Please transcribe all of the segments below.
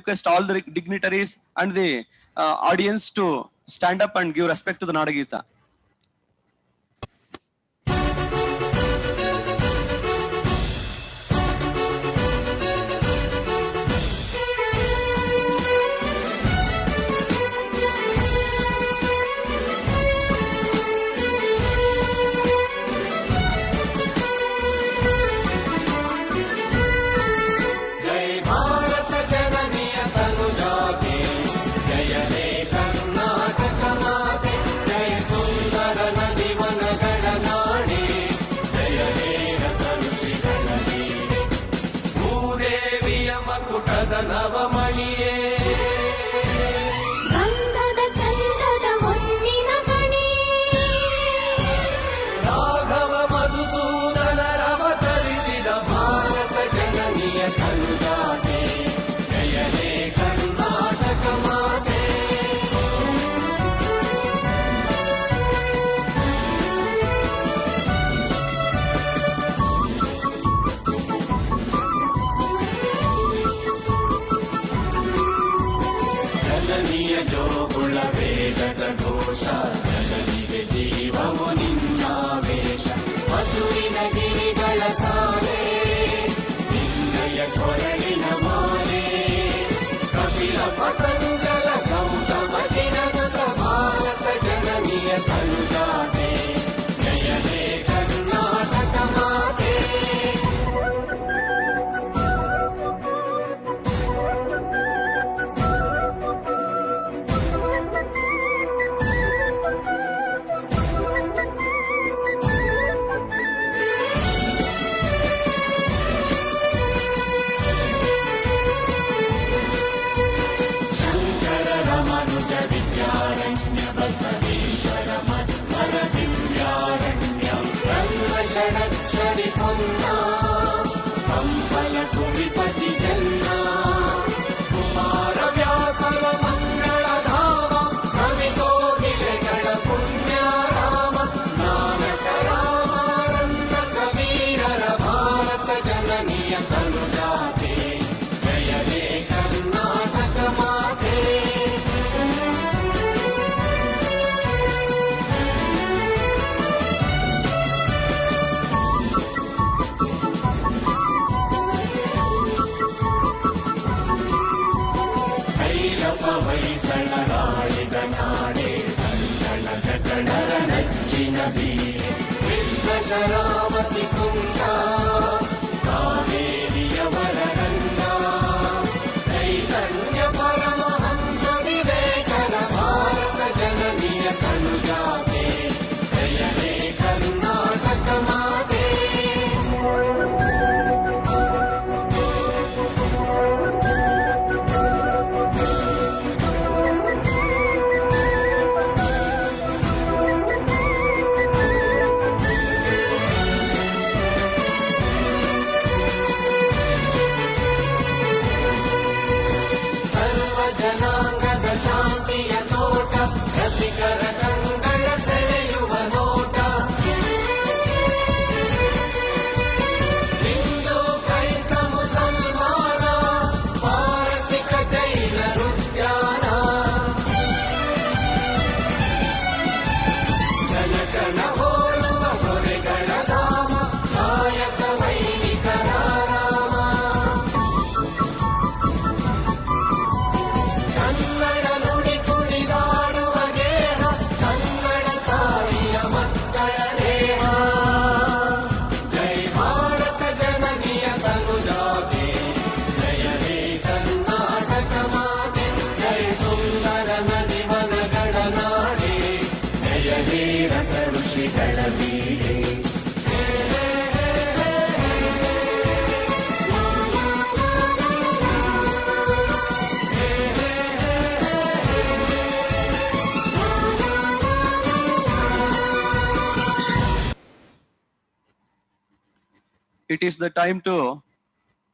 request all the dignitaries and the audience to stand up and give respect to the Nadagita. ನವಮಣಿಯೇ ಗಂಧದ ಚಂದದ ಹೊನ್ನಿನ ಗಣಿ ರಾಘವ ಮಧುಸೂದನರವತರಿಸಿದ ಭಾರತ ಜನನಿಯ ಕರುಣಾತೆ ಜಯ ಹೇ ಕರ್ನಾಟಕ ಮಾತೆ. ಜನನಿಯ ಜೋಗುಳ ವೇಗದ ಘೋಷ ಜನನಿಗೆ ಜೀವವು ನಿನ್ನಾವೇಶ ಹಸುರಿನ ಗಿರಿಗಳ ಸಾಲೆ ನಿನ್ನಯ ಕೊರಳಿನ ಮಾಲೆ ಕಪಿಲ ಪತಂಜಲ ಗೌತಮ ಚಿರನುತ ಭಾರತ ಜನನಿಯ ಕರುಣಾತೆ ಜಯ ಹೇ ಕರ್ನಾಟಕ ಮಾತೆ. ರಮನುಜ ವಿದ್ಯಾರಣ್ಯ ಬಸವೇಶ್ವರ ಮಧ್ವರ ದಿವ್ಯಾರಣ್ಯ ಬ್ರಹ್ಮ ಷಡಕ್ಷರಿ ಪೊನ್ನ ಕಂಪಲ ಕುವಿಪತಿ ಜನ್ನ ಕುಮಾರ ವ್ಯಾಸರ ಮಂಗಳ ಧಾಮ ಕವಿ ಕೋಗಿಲೆಗಳ ಪುಣ್ಯ ರಾಮ ನಾನಕ ರಾಮಾನಂದ ಕಬೀರರ ಭಾರತ ಜನನಿಯ ಕರುಣಾತೆ ಜಯ ಹೇ ಕರ್ನಾಟಕ ಮಾತೆ. ಹೊಯ್ಸಳರಾಳಿದ ನಾಡೆ ಕನ್ನಡ ಜಗಣರ ನಚ್ಚಿನ ಬೀರೆ ವಿಶ್ವಶರಾವತಿ ಕುಂಡ ಕಾವೇರಿಯವರ ರಂಗ ಚೈತನ್ಯ ಪರಮಹಂಸ ವಿವೇಕರ ಭಾರತ ಜನನಿಯ ಕನುಜಾತೆ ಜಯ ಹೇ ಕರ್ನಾಟಕ ಮಾತೆ. ಜನಾಂಗದ ಶಾಂತಿಯ ತೋಟ ರಸಿಕರ ಕಂಗಳ ಸೆಳೆಯುವ ನೋಟ ಹಿಂದೂ ಕ್ರೈಸ್ತ ಮುಸಲ್ಮಾನ ಪಾರಸಿಕ ಜೈನರು ಧ್ಯಾನ ಜನಕನ ಹೋಲುವ ದೊರೆಗಳ ಧಾಮ ಕಾಯಕ ವೈಣಿಕರ ರಾಮ ಕನ್ನಡ ನುಡಿ ಕುಣಿದಾಡುವ ಗೇಹ ಕನ್ನಡ ತಾಯಿಯ ಮಕ್ಕಳ ದೇಹ ಜೈ ಭಾರತ ಜನನಿಯ ಕನುಜಾತೆ ಜಯ ಹೇ ಕರ್ನಾಟಕ ಮಾತೆ ಜಯ ಸುಂದರ ನದಿ ವನಗಳ ನಾಡೆ ಜಯ ಹೇ ರಸ ಋಷಿಗಳ ಬೀಡೆ. It is the time to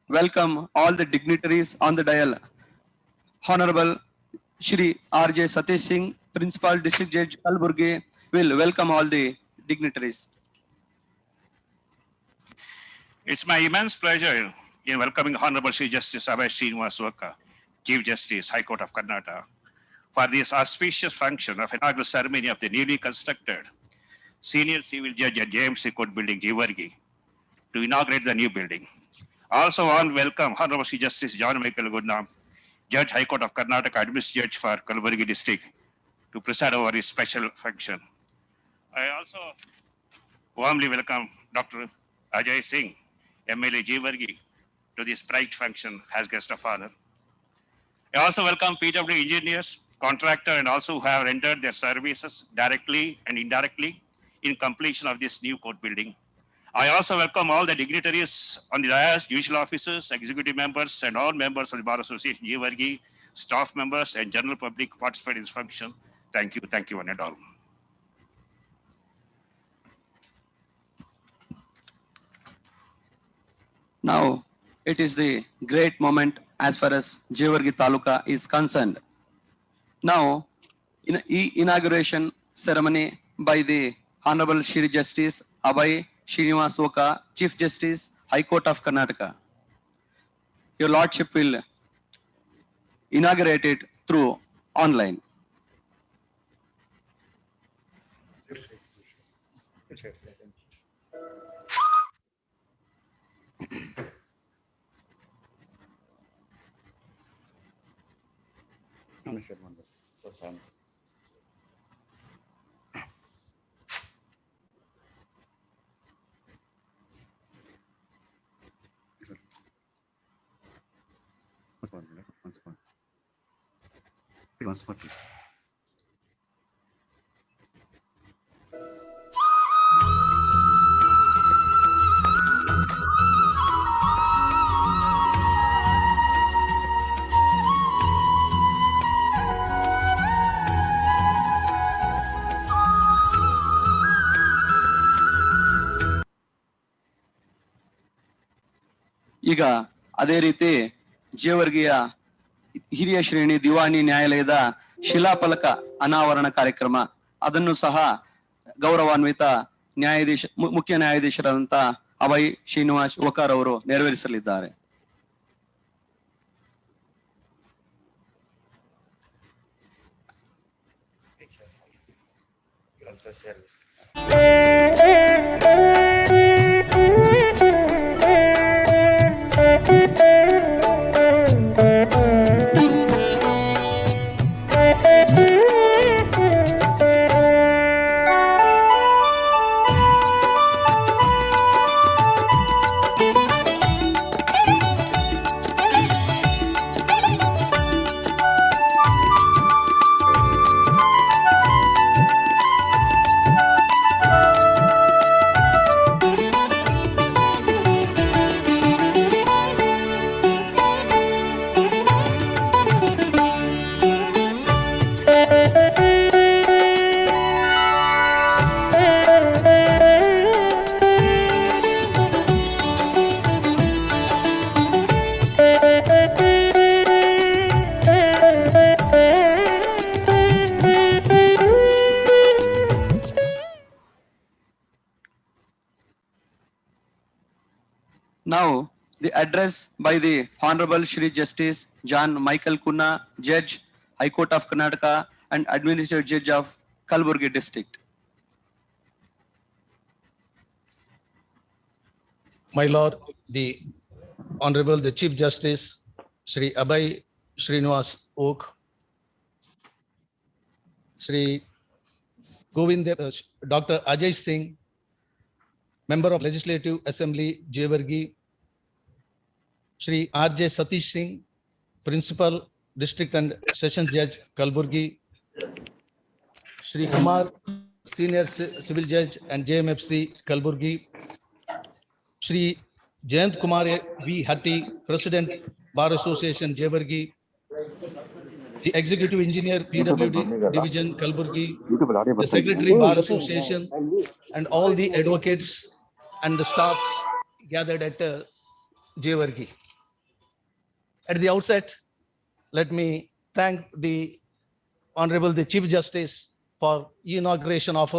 welcome all the dignitaries on the dial. Honorable Shri R.J. Satish Singh, Principal District Judge Kalburgi, will welcome all the dignitaries. It's my immense pleasure in welcoming Honorable Sri Justice Abhay Srinivas Vakka Chief Justice, High Court of Karnataka, for this auspicious function of inaugural ceremony of the newly constructed Senior Civil Judge at JMC Court Building, Jeevargi, to inaugurate the new building. Also on welcome Honorable Chief Justice John Michael Gunna, Judge High Court of Karnataka, Administrative Judge for Kalaburgi District, to preside over his special function. I also warmly welcome Dr. Ajay Singh, MLA Jeevargi, to this bright function as guest of honor. I also welcome PW engineers, contractor, and also who have rendered their services directly and indirectly in completion of this new court building. I also welcome all the dignitaries on the dais, judicial officers, executive members, and all members of the Bar Association Jeevargi, staff members, and general public who participate in this function. Thank you, one and all. Now, it is the great moment as far as Jeevargi Taluka is concerned. Now, in inauguration ceremony by the Honorable Shri Justice Abhay Srinivas Oka, Chief Justice, High Court of Karnataka. Your Lordship will inaugurate it through online. ಈಗ ಅದೇ ರೀತಿ ಜೇವರ್ಗಿಯ ಹಿರಿಯ ಶ್ರೇಣಿ ದಿವಾನಿ ನ್ಯಾಯಾಲಯದ ಶಿಲಾಫಲಕ ಅನಾವರಣ ಕಾರ್ಯಕ್ರಮ ಅದನ್ನು ಸಹ ಗೌರವಾನ್ವಿತ ಮುಖ್ಯ ನ್ಯಾಯಾಧೀಶರಾದಂತ ಅಭಯ್ ಶ್ರೀನಿವಾಸ್ ಓಕಾರ್ ಅವರು ನೆರವೇರಿಸಲಿದ್ದಾರೆ. Now, the address by the Honorable Shri Justice John Michael Kunna, Judge, High Court of Karnataka, and Administrative Judge of Kalaburgi District. My Lord, the Honorable the Chief Justice, Shri Abhay Srinivas Oak, Shri Govind, Dr. Ajay Singh, Member of Legislative Assembly, Jeevargi, Shri R.J. Satish Singh, Principal, District and Sessions Judge, Kalaburgi, Shri Kumar, Senior Civil Judge and JMFC, Kalaburgi, Shri Jayant Kumar V. Hatti, President, Bar Association, Jeevargi, the Executive Engineer, PWD Division, Kalaburgi, the Secretary, Bar Association, and all the advocates and the staff gathered at Jeevargi. At the outset, let me thank the Honorable the Chief Justice for inauguration of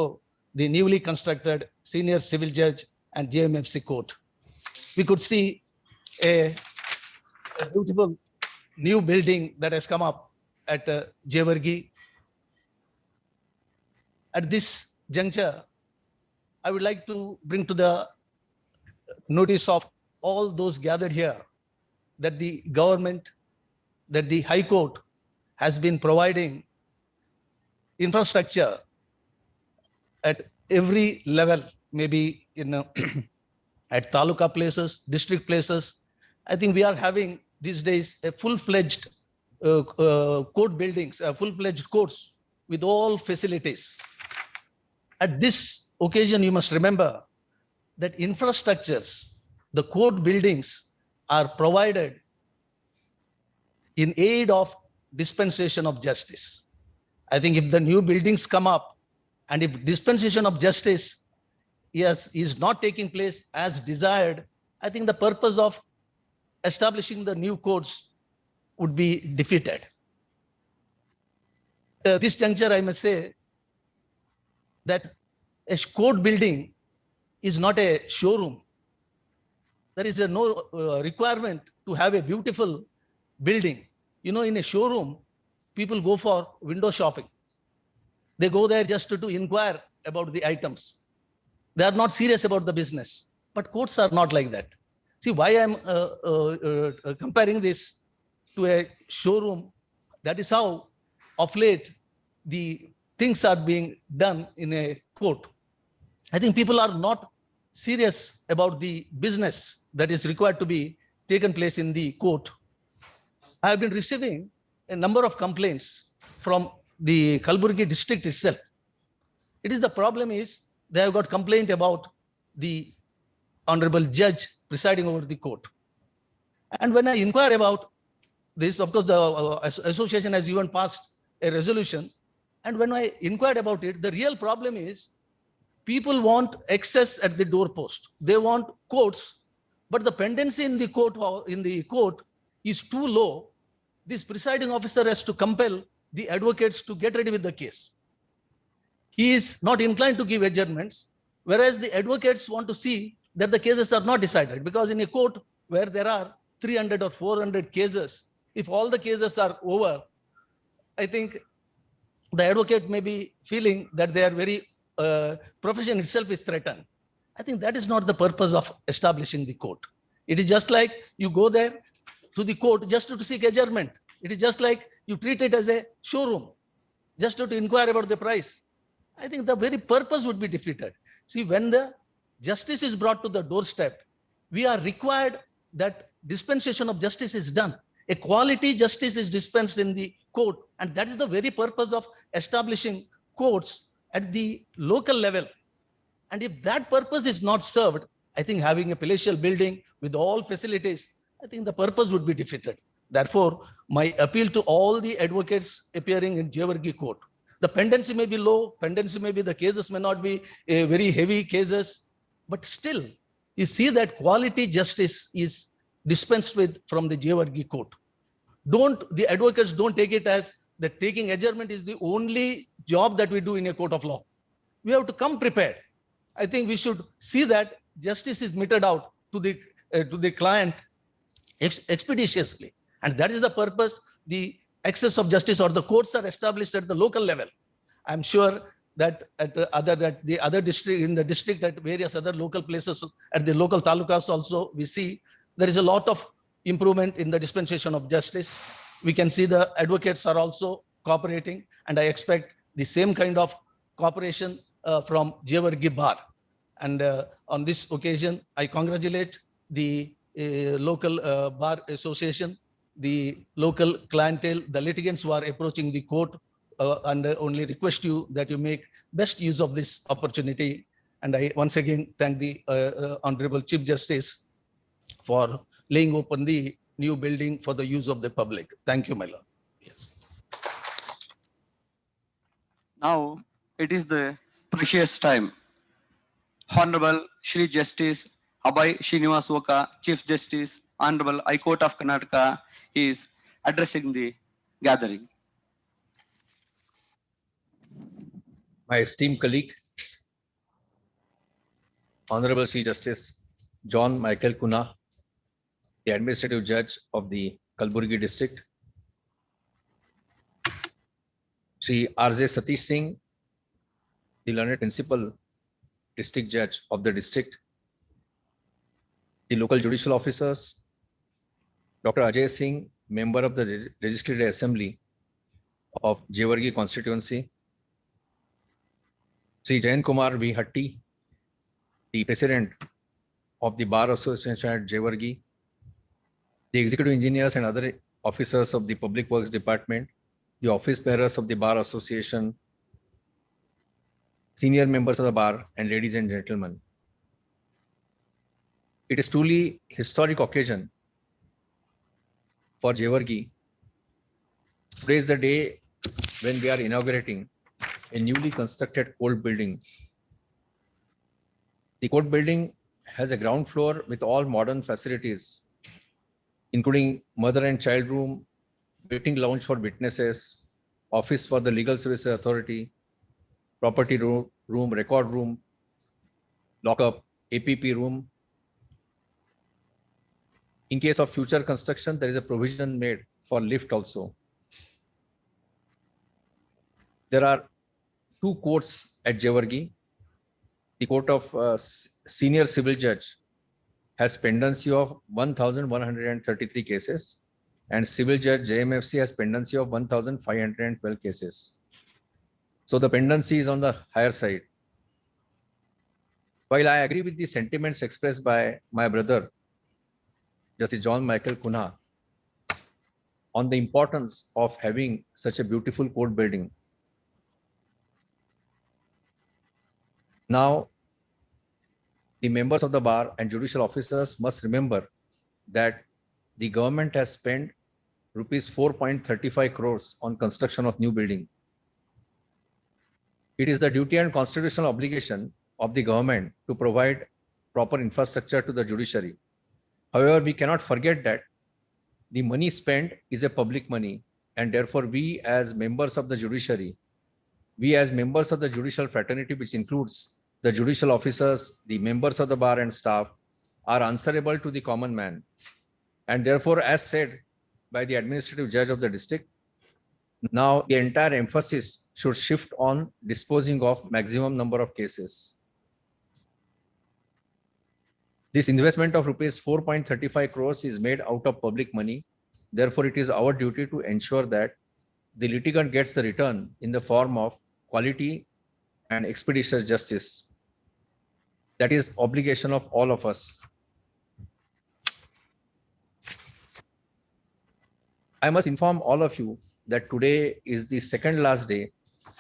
the newly constructed Senior Civil Judge and JMFC Court. We could see a beautiful new building that has come up at Jewargi. At this juncture, I would like to bring to the notice of all those gathered here that the government, that the High Court has been providing infrastructure at every level, maybe at taluka places, district places. I think we are having these days a full-fledged court buildings, full-fledged courts with all facilities. At this occasion, you must remember that infrastructures, the court buildings are provided in aid of dispensation of justice. I think if the new buildings come up and if dispensation of justice is not taking place as desired, I think the purpose of establishing the new courts would be defeated. This juncture, I must say that a court building is not a showroom. There is no requirement to have a beautiful building. You know, in a showroom, people go for window shopping. They go there just to inquire about the items. They are not serious about the business. But courts are not like that. See, why I'm comparing this to a showroom, that is how of late the things are being done in a court. I think people are not serious about the business that is required to be taken place in the court. I have been receiving a number of complaints from the Kalburgi district itself. It is the problem is they have got complaint about the honorable judge presiding over the court. And when I inquire about this, of course, the association has even passed a resolution. And when I inquired about it, the real problem is people want access at the doorpost. They want courts, but the pendency in the court is too low. This presiding officer has to compel the advocates to get ready with the case. He is not inclined to give adjournments, whereas the advocates want to see that the cases are not decided, because in a court where there are 300 or 400 cases, if all the cases are over, I think the advocate may be feeling that their very profession itself is threatened. I think that is not the purpose of establishing the court. It is just like you go there to the court just to seek adjournment. It is just like you treat it as a showroom, just to inquire about the price. I think the very purpose would be defeated. See, when the justice is brought to the doorstep, we are required that dispensation of justice is done. A quality justice is dispensed in the court, and that is the very purpose of establishing courts at the local level. And if that purpose is not served, I think having a palatial building with all facilities, I think the purpose would be defeated. Therefore, my appeal to all the advocates appearing in Jewargi court, the pendency may be low, pendency may be, the cases may not be very heavy cases, but still you see that quality justice is dispensed with from the Jewargi court. The advocates don't take it as that taking adjournment is the only job that we do in a court of law. We have to come prepared. I think we should see that justice is meted out to the client expeditiously. And that is the purpose. The access of justice or the courts are established at the local level. I'm sure that at the other district, in the district, at various other local places, at the local talukas also, we see there is a lot of improvement in the dispensation of justice. We can see the advocates are also cooperating, and I expect the same kind of cooperation from Jewargi Bar. And on this occasion, I congratulate the local bar association, the local clientele, the litigants who are approaching the court, and I only request you that you make best use of this opportunity. And I once again thank the Honorable Chief Justice for laying open the new building for the use of the public. Thank you, my lord. Yes. Now it is the precious time. Honorable Shri Justice Abhay Srinivas Oka, Chief Justice, Honorable High Court of Karnataka, is addressing the gathering. My esteemed colleague, Honorable Chief Justice John Michael Kuna, the Administrative Judge of the Kalburgi District, Shri R.J. Satish Singh, the learned principal district judge of the district, the local judicial officers, Dr. Ajay Singh, member of the Legislative Assembly of Jewargi constituency, Sri Jayan Kumar V. Hatti, the president of the Bar Association at Jewargi, the executive engineers and other officers of the Public Works Department, the office bearers of the Bar Association, senior members of the bar, and ladies and gentlemen. It is truly historic occasion for Jewargi. Today is the day when we are inaugurating a newly constructed court building. The court building has a ground floor with all modern facilities, including mother and child room, waiting lounge for witnesses, office for the Legal Services Authority, property room, record room, lockup, APP room. In case of future construction, there is a provision made for lift also. There are two courts at Jewargi. The court of senior civil judge has pendency of 1,133 cases, and civil judge JMFC has pendency of 1,512 cases. So the pendency is on the higher side. While I agree with the sentiments expressed by my brother, Justice John Michael Kunha, on the importance of having such a beautiful court building, now the members of the bar and judicial officers must remember that the government has spent rupees 4.35 crores on construction of new building. It is the duty and constitutional obligation of the government to provide proper infrastructure to the judiciary. However, we cannot forget that the money spent is a public money, and therefore we as members of the judiciary, we as members of the judicial fraternity, which includes the judicial officers, the members of the bar and staff, are answerable to the common man. And therefore, as said by the administrative judge of the district, now the entire emphasis should shift on disposing of maximum number of cases. This investment of rupees 4.35 crores is made out of public money. Therefore, it is our duty to ensure that the litigant gets the return in the form of quality and expeditious justice. That is obligation of all of us. I must inform all of you that today is the second last day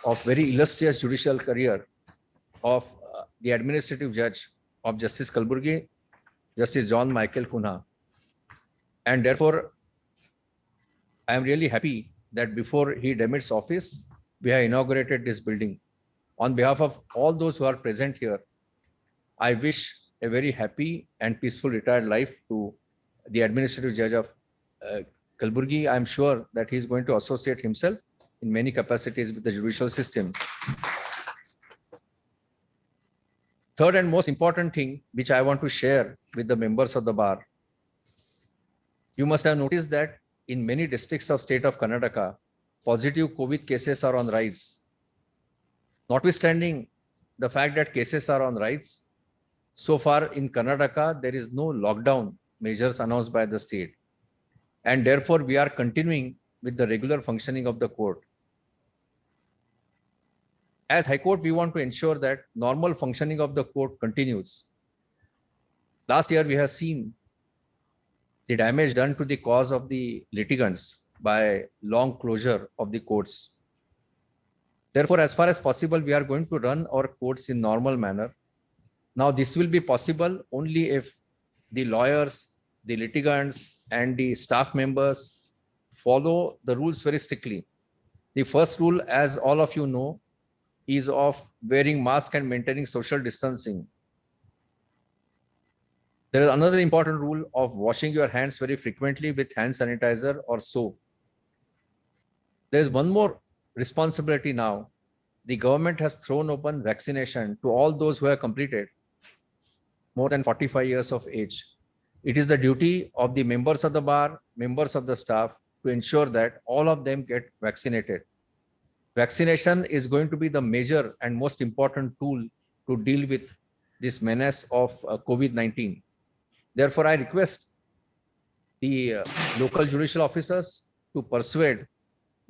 of very illustrious judicial career of the administrative judge of Justice Kalburgi, Justice John Michael Kunha. And therefore, I am really happy that before he demits office, we have inaugurated this building. On behalf of all those who are present here, I wish a very happy and peaceful retired life to the administrative judge of Kalburgi. I am sure that he is going to associate himself in many capacities with the judicial system. Third and most important thing which I want to share with the members of the bar. You must have noticed that in many districts of state of Karnataka, positive COVID cases are on rise. Notwithstanding the fact that cases are on rise, so far in Karnataka, there is no lockdown measures announced by the state. And therefore, we are continuing with the regular functioning of the court. As High Court, we want to ensure that normal functioning of the court continues. Last year, we have seen the damage done to the cause of the litigants by long closure of the courts. Therefore, as far as possible, we are going to run our courts in normal manner. Now, this will be possible only if the lawyers, the litigants, and the staff members follow the rules very strictly. The first rule, as all of you know, is of wearing mask and maintaining social distancing. There is another important rule of washing your hands very frequently with hand sanitizer or soap. There is one more responsibility now. The government has thrown open vaccination to all those who have completed more than 45 years of age. It is the duty of the members of the bar, members of the staff, to ensure that all of them get vaccinated. vaccination is going to be the major and most important tool to deal with this menace of COVID-19. Therefore, I request the local judicial officers to persuade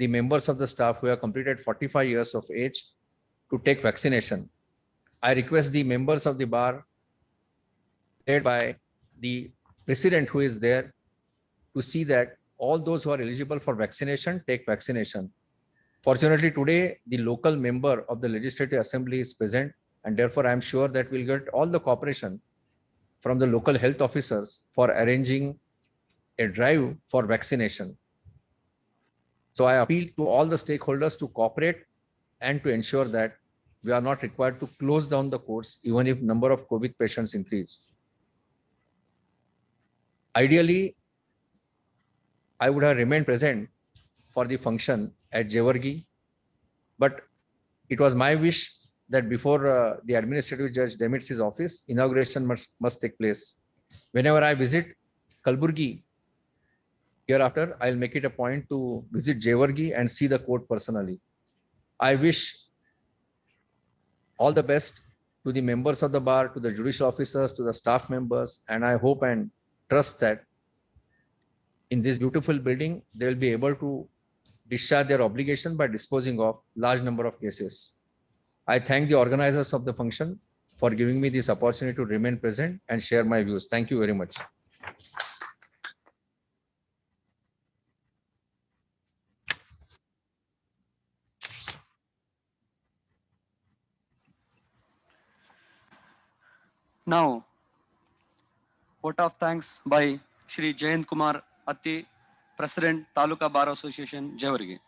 the members of the staff who have completed 45 years of age to take vaccination. I request the members of the bar, led by the president who is there, to see that all those who are eligible for vaccination take vaccination. Fortunately, today, the local member of the Legislative Assembly is present, and therefore I am sure that we'll get all the cooperation from the local health officers for arranging a drive for vaccination. So I appeal to all the stakeholders to cooperate and to ensure that we are not required to close down the courts even if number of COVID patients increase. Ideally, I would have remained present for the function at Jewargi, but it was my wish that before the administrative judge demits his office, inauguration must take place. Whenever I visit Kalburgi, hereafter, I'll make it a point to visit Jewargi and see the court personally. I wish all the best to the members of the bar, to the judicial officers, to the staff members, and I hope and trust that in this beautiful building, they will be able to discharge their obligation by disposing of large number of cases. I thank the organizers of the function for giving me this opportunity to remain present and share my views. Thank you very much. Now, vote of thanks by Shri Jayant Kumar Atti, President, Taluka Bar Association, Jewargi.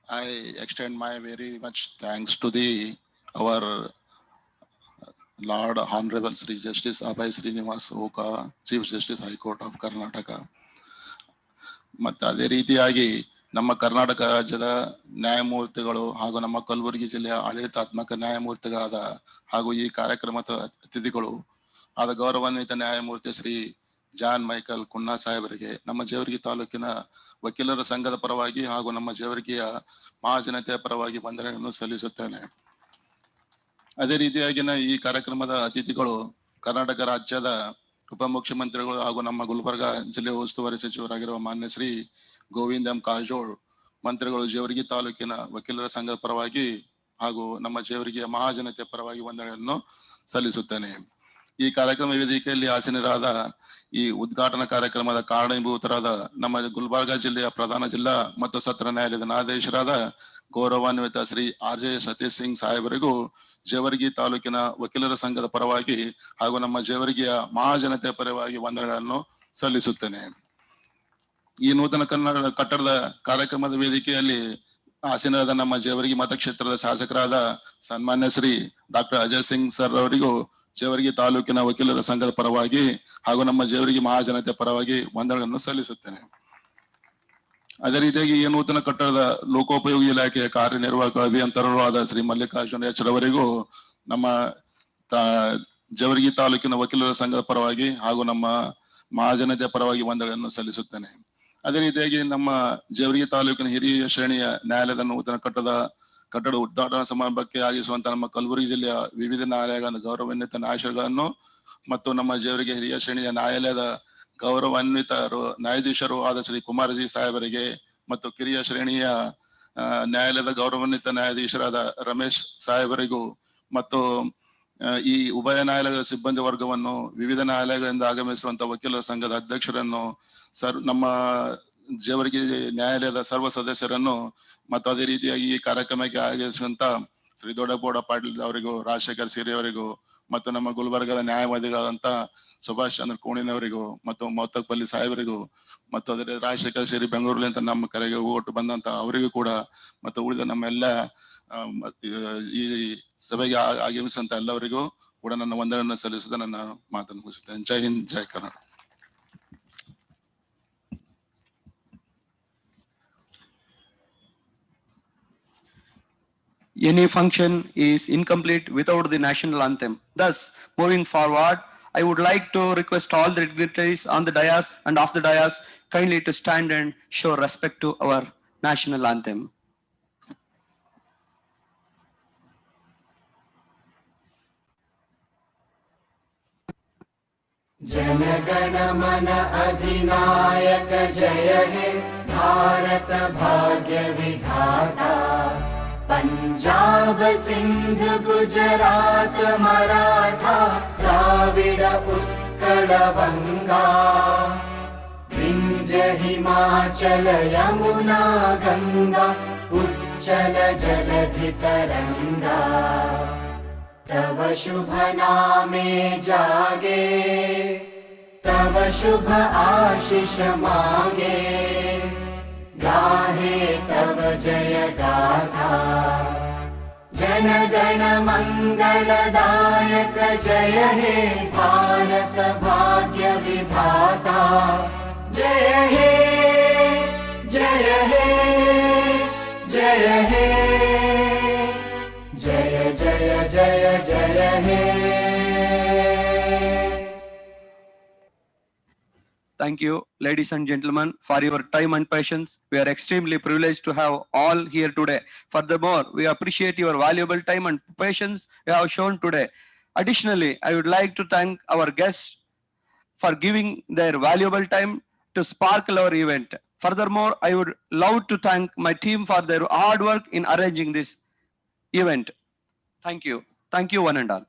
I extend my very much thanks to our Lord Honorable Sri Justice Abhay Srinivas Oka, Chief Justice High Court of Karnataka. ಮತ್ತು ಅದೇ ರೀತಿಯಾಗಿ ನಮ್ಮ ಕರ್ನಾಟಕ ರಾಜ್ಯದ ನ್ಯಾಯಮೂರ್ತಿಗಳು ಹಾಗೂ ನಮ್ಮ ಕಲಬುರಗಿ ಜಿಲ್ಲೆಯ ಆಡಳಿತಾತ್ಮಕ ನ್ಯಾಯಮೂರ್ತಿಗಳಾದ ಹಾಗೂ ಈ ಕಾರ್ಯಕ್ರಮದ ಅತಿಥಿಗಳು ಆದ ಗೌರವಾನ್ವಿತ ನ್ಯಾಯಮೂರ್ತಿ ಶ್ರೀ ಜಾನ್ ಮೈಕಲ್ ಕುನ್ನಾ ಸಾಹೇಬರಿಗೆ ನಮ್ಮ ಜೇವರ್ಗಿ ತಾಲೂಕಿನ ವಕೀಲರ ಸಂಘದ ಪರವಾಗಿ ಹಾಗೂ ನಮ್ಮ ಜೇವರ್ಗಿಯ ಮಹಾಜನತೆಯ ಪರವಾಗಿ ವಂದನೆಯನ್ನು ಸಲ್ಲಿಸುತ್ತೇನೆ. ಅದೇ ರೀತಿಯಾಗಿನ ಈ ಕಾರ್ಯಕ್ರಮದ ಅತಿಥಿಗಳು ಕರ್ನಾಟಕ ರಾಜ್ಯದ ಉಪಮುಖ್ಯಮಂತ್ರಿಗಳು ಹಾಗೂ ನಮ್ಮ ಗುಲ್ಬರ್ಗಾ ಜಿಲ್ಲೆ ಉಸ್ತುವಾರಿ ಸಚಿವರಾಗಿರುವ ಮಾನ್ಯ ಶ್ರೀ ಗೋವಿಂದ್ ಎಂ ಕಾರಜೋಳ್, ಮಂತ್ರಿಗಳು ಜೇವರ್ಗಿ ತಾಲೂಕಿನ ವಕೀಲರ ಸಂಘದ ಪರವಾಗಿ ಹಾಗೂ ನಮ್ಮ ಜೇವರ್ಗಿಯ ಮಹಾಜನತೆಯ ಪರವಾಗಿ ವಂದನೆಯನ್ನು ಸಲ್ಲಿಸುತ್ತೇನೆ. ಈ ಕಾರ್ಯಕ್ರಮ ವೇದಿಕೆಯಲ್ಲಿ ಆಸೀನರಾದ ಈ ಉದ್ಘಾಟನಾ ಕಾರ್ಯಕ್ರಮದ ಕಾರಣೀಭೂತರಾದ ನಮ್ಮ ಗುಲ್ಬರ್ಗಾ ಜಿಲ್ಲೆಯ ಪ್ರಧಾನ ಜಿಲ್ಲಾ ಮತ್ತು ಸತ್ರ ನ್ಯಾಯಾಲಯದ ನ್ಯಾಯಾಧೀಶರಾದ ಗೌರವಾನ್ವಿತ ಶ್ರೀ ಆರ್.ಜೆ. ಸತೀಶ್ ಸಿಂಗ್ ಸಾಹೇಬರಿಗೂ ಜೇವರ್ಗಿ ತಾಲೂಕಿನ ವಕೀಲರ ಸಂಘದ ಪರವಾಗಿ ಹಾಗೂ ನಮ್ಮ ಜೇವರ್ಗಿಯ ಮಹಾಜನತೆಯ ಪರವಾಗಿ ವಂದನೆಗಳನ್ನು ಸಲ್ಲಿಸುತ್ತೇನೆ. ಈ ನೂತನ ಕನ್ನಡ ಕಟ್ಟಡದ ಕಾರ್ಯಕ್ರಮದ ವೇದಿಕೆಯಲ್ಲಿ ಆಸೀನರಾದ ನಮ್ಮ ಜೇವರ್ಗಿ ಮತಕ್ಷೇತ್ರದ ಶಾಸಕರಾದ ಸನ್ಮಾನ್ಯ ಶ್ರೀ ಡಾಕ್ಟರ್ ಅಜಯ್ ಸಿಂಗ್ ಸರ್ ಅವರಿಗೂ ಜೇವರ್ಗಿ ತಾಲೂಕಿನ ವಕೀಲರ ಸಂಘದ ಪರವಾಗಿ ಹಾಗೂ ನಮ್ಮ ಜೇವರ್ಗಿ ಮಹಾಜನತೆಯ ಪರವಾಗಿ ವಂದನೆಗಳನ್ನು ಸಲ್ಲಿಸುತ್ತೇನೆ. ಅದೇ ರೀತಿಯಾಗಿ ಈ ನೂತನ ಕಟ್ಟಡದ ಲೋಕೋಪಯೋಗಿ ಇಲಾಖೆಯ ಕಾರ್ಯನಿರ್ವಾಹಕ ಅಭಿಯಂತರರು ಆದ ಶ್ರೀ ಮಲ್ಲಿಕಾರ್ಜುನ ಎಚ್ ರವರಿಗೂ ನಮ್ಮ ಜೇವರ್ಗಿ ತಾಲೂಕಿನ ವಕೀಲರ ಸಂಘದ ಪರವಾಗಿ ಹಾಗೂ ನಮ್ಮ ಮಹಾಜನತೆಯ ಪರವಾಗಿ ವಂದನೆಗಳನ್ನು ಸಲ್ಲಿಸುತ್ತೇನೆ. ಅದೇ ರೀತಿಯಾಗಿ ನಮ್ಮ ಜೇವರ್ಗಿ ತಾಲೂಕಿನ ಹಿರಿಯ ಶ್ರೇಣಿಯ ನ್ಯಾಯಾಲಯದ ನೂತನ ಕಟ್ಟಡ ಉದ್ಘಾಟನಾ ಸಮಾರಂಭಕ್ಕೆ ಆಗಿಸುವಂತ ನಮ್ಮ ಕಲಬುರಗಿ ಜಿಲ್ಲೆಯ ವಿವಿಧ ನ್ಯಾಯಾಲಯಗಳ ಗೌರವಾನ್ವಿತ ನ್ಯಾಯಾಧೀಶರುಗಳನ್ನು ಮತ್ತು ನಮ್ಮ ಜೇವರ್ಗಿ ಹಿರಿಯ ಶ್ರೇಣಿಯ ನ್ಯಾಯಾಲಯದ ಗೌರವಾನ್ವಿತ ನ್ಯಾಯಾಧೀಶರು ಆದ ಶ್ರೀ ಕುಮಾರಜಿ ಸಾಹೇಬರಿಗೆ ಮತ್ತು ಕಿರಿಯ ಶ್ರೇಣಿಯ ನ್ಯಾಯಾಲಯದ ಗೌರವಾನ್ವಿತ ನ್ಯಾಯಾಧೀಶರಾದ ರಮೇಶ್ ಸಾಹೇಬರಿಗೂ ಮತ್ತು ಈ ಉಭಯ ನ್ಯಾಯಾಲಯದ ಸಿಬ್ಬಂದಿ ವರ್ಗವನ್ನು, ವಿವಿಧ ನ್ಯಾಯಾಲಯಗಳಿಂದ ಆಗಮಿಸುವಂತಹ ವಕೀಲರ ಸಂಘದ ಅಧ್ಯಕ್ಷರನ್ನು, ನಮ್ಮ ಜೇವರ್ಗಿ ನ್ಯಾಯಾಲಯದ ಸರ್ವ ಸದಸ್ಯರನ್ನು ಮತ್ತು ಅದೇ ರೀತಿಯಾಗಿ ಈ ಕಾರ್ಯಕ್ರಮಕ್ಕೆ ಆಗಮಿಸುವಂತ ಶ್ರೀ ದೊಡ್ಡಗೌಡ ಪಾಟೀಲ್ ಅವರಿಗೂ, ರಾಜಶೇಖರ್ ಸಿರಿ ಅವರಿಗೂ ಮತ್ತು ನಮ್ಮ ಗುಲ್ಬರ್ಗದ ನ್ಯಾಯವಾದಿಗಳಾದಂತ ಸುಭಾಷ್ ಚಂದ್ರ ಕೋಣಿನವರಿಗೂ ಮತ್ತು ಮೌತಕ್ಪಲ್ಲಿ ಸಾಹೇಬರಿಗೂ ಮತ್ತು ಅದರ ರಾಜಶೇಖರ್ ಸಿರಿ ಬೆಂಗಳೂರಿನಿಂದ ನಮ್ಮ ಕರೆಗೆ ಓಟು ಬಂದಂತ ಅವರಿಗೂ ಕೂಡ ಮತ್ತು ಉಳಿದ ನಮ್ಮೆಲ್ಲ ಈ ಸಭೆಗೆ ಆಗಮಿಸಿದಂತ ಎಲ್ಲವರಿಗೂ ಕೂಡ ನನ್ನ ವಂದನೆಯನ್ನು ಸಲ್ಲಿಸುತ್ತಾ ನನ್ನ ಮಾತನ್ನು ಮುಗಿಸುತ್ತೇನೆ. ಜೈ ಹಿಂದ್, ಜೈ Karnataka. Any function is incomplete without the national anthem. Thus, moving forward, I would like to request all the dignitaries on the dais and off the dais kindly to stand and show respect to our national anthem. जनगण मन अधिनायक जय हे भारत भाग्य विधाता पंजाब सिंध गुजरात मराठा द्राविड उत्कल बंगा विंध्य हिमाचल यमुना गंगा उच्चल जलधि तरंगा तव शुभ नामे जागे तव शुभ आशीष मागे गाहे तव जय गाथा जन गण मंगलदायक जय हे भारत भाग्य विधाता जय हे जय हे जय हे जय जय जय जय हे. Thank you, ladies and gentlemen, for your time and patience. We are extremely privileged to have all here today. Furthermore, we appreciate your valuable time and patience you have shown today. Additionally, I would like to thank our guests for giving their valuable time to sparkle our event. Furthermore, I would love to thank my team for their hard work in arranging this event. Thank you. Thank you, one and all.